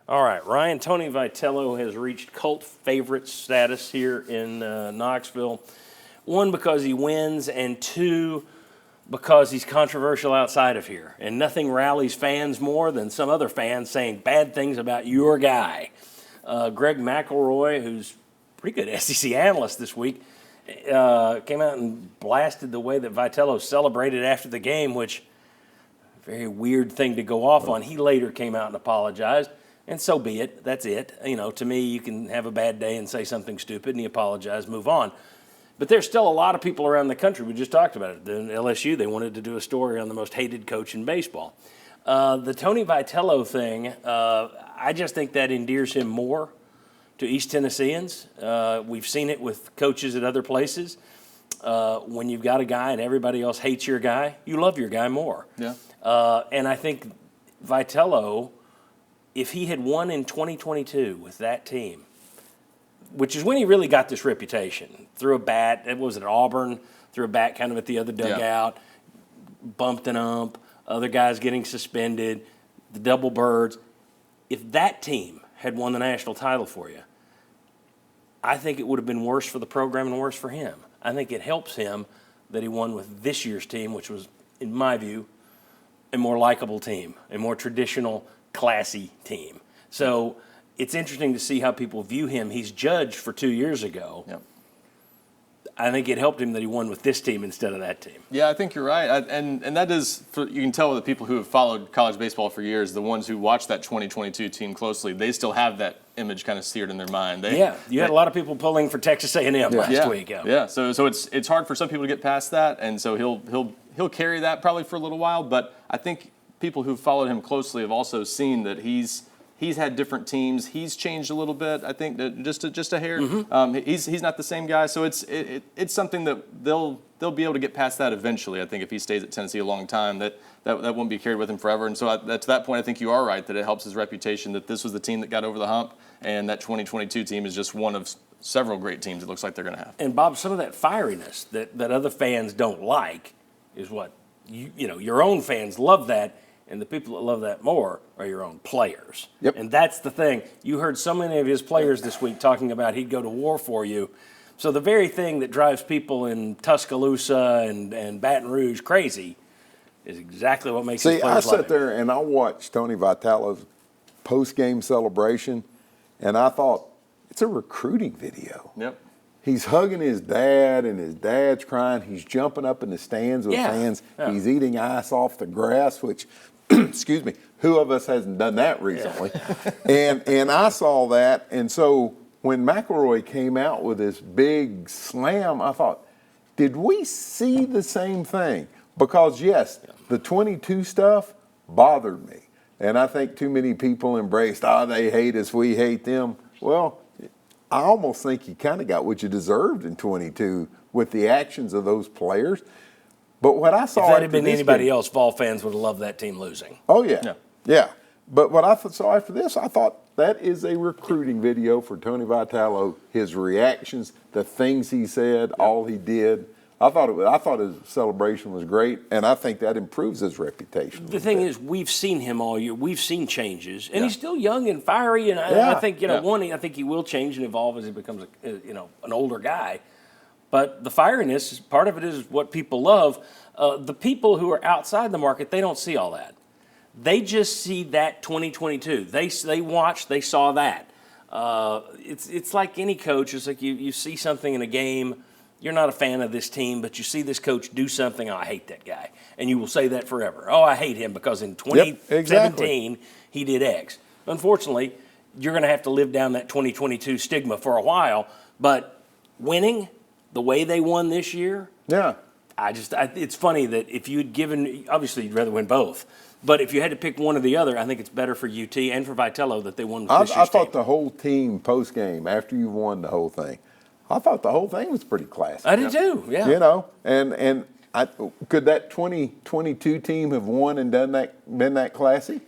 All right, Ryan, Tony Vitello has reached cult favorite status here in Knoxville. One, because he wins, and two, because he's controversial outside of here. And nothing rallies fans more than some other fans saying bad things about your guy. Greg McElroy, who's a pretty good SEC analyst this week, came out and blasted the way that Vitello celebrated after the game, which very weird thing to go off on. He later came out and apologized, and so be it. That's it. You know, to me, you can have a bad day and say something stupid, and you apologize, move on. But there's still a lot of people around the country. We just talked about it. In LSU, they wanted to do a story on the most hated coach in baseball. The Tony Vitello thing, I just think that endears him more to East Tennesseans. We've seen it with coaches at other places. When you've got a guy and everybody else hates your guy, you love your guy more. Yeah. And I think Vitello, if he had won in 2022 with that team, which is when he really got this reputation, threw a bat, it was at Auburn, threw a bat kind of at the other dugout, bumped an ump, other guys getting suspended, the double birds. If that team had won the national title for you, I think it would have been worse for the program and worse for him. I think it helps him that he won with this year's team, which was, in my view, a more likable team, a more traditional, classy team. So it's interesting to see how people view him. He's judged for 2 years ago. Yep. I think it helped him that he won with this team instead of that team. Yeah, I think you're right. And that is, you can tell with the people who have followed college baseball for years, the ones who watch that 2022 team closely, they still have that image kind of seared in their mind. You had a lot of people pulling for Texas A&M last week. Yeah. So it's hard for some people to get past that, and so he'll carry that probably for a little while. But I think people who've followed him closely have also seen that he's had different teams. He's changed a little bit, I think, just a hair. Mm-hmm. He's not the same guy, so it's something that they'll be able to get past that eventually. I think if he stays at Tennessee a long time, that won't be carried with him forever. And so to that point, I think you are right that it helps his reputation that this was the team that got over the hump, and that 2022 team is just one of several great teams it looks like they're going to have. And Bob, some of that fieriness that other fans don't like is what your own fans love that. And the people that love that more are your own players. Yep. And that's the thing. You heard so many of his players this week talking about he'd go to war for you. So the very thing that drives people in Tuscaloosa and Baton Rouge crazy is exactly what makes his players I sat there and I watched Tony Vitello's post-game celebration, and I thought, it's a recruiting video. Yep. He's hugging his dad, and his dad's crying. He's jumping up in the stands with fans. Yeah. He's eating ice off the grass, which, excuse me, who of us hasn't done that recently? Yeah. And I saw that, and so when McElroy came out with this big slam, I thought, did we see the same thing? Because, yes, the 22 stuff bothered me. And I think too many people embraced, they hate us, we hate them. Well, I almost think you kind of got what you deserved in 22 with the actions of those players. But what I saw, if that had been anybody else, Vol fans would have loved that team losing. Oh, yeah. But what I saw after this, I thought that is a recruiting video for Tony Vitello. His reactions, the things he said, all he did. I thought his celebration was great, and I think that improves his reputation. The thing is, we've seen him all year. We've seen changes, and he's still young and fiery. And I think I think he will change and evolve as he becomes an older guy. But the fieriness, part of it is what people love. The people who are outside the market, they don't see all that. They just see that 2022. They watched, they saw that. It's like any coach. It's like you see something in a game. You're not a fan of this team, but you see this coach do something, I hate that guy. And you will say that forever. I hate him because in 2017 he did X. Unfortunately, you're going to have to live down that 2022 stigma for a while. But winning the way they won this year, it's funny that if you'd given, obviously you'd rather win both. But if you had to pick one or the other, I think it's better for UT and for Vitello that they won with this year's I thought team. the whole team post-game, after you won the whole thing, I thought the whole thing was pretty classy. I did too, yeah. And could that 2022 team have won and been that classy?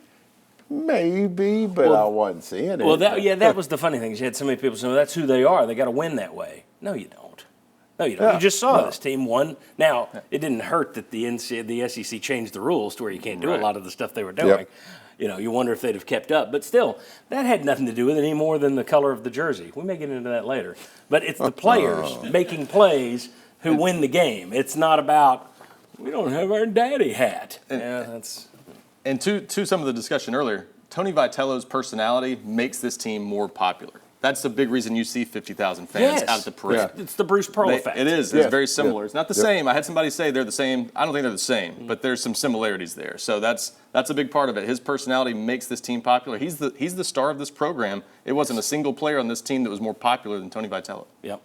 Maybe, but I wasn't seeing it. Well, that was the funny thing. You had so many people saying, that's who they are. They got to win that way. No, you don't. You just saw this team won. Now, it didn't hurt that the SEC changed the rules to where you can't do a lot of the stuff they were doing. You wonder if they'd have kept up. But still, that had nothing to do with it any more than the color of the jersey. We may get into that later. But it's the players making plays who win the game. It's not about, we don't have our daddy hat. And to some of the discussion earlier, Tony Vitello's personality makes this team more popular. That's the big reason you see 50,000 fans out at the parade. Yeah. It's the Bruce Pearl effect. It is. Yeah. It's very similar. Yeah. It's not the same. I had somebody say they're the same. I don't think they're the same, but there's some similarities there. So that's a big part of it. His personality makes this team popular. He's the star of this program. It wasn't a single player on this team that was more popular than Tony Vitello. Yep.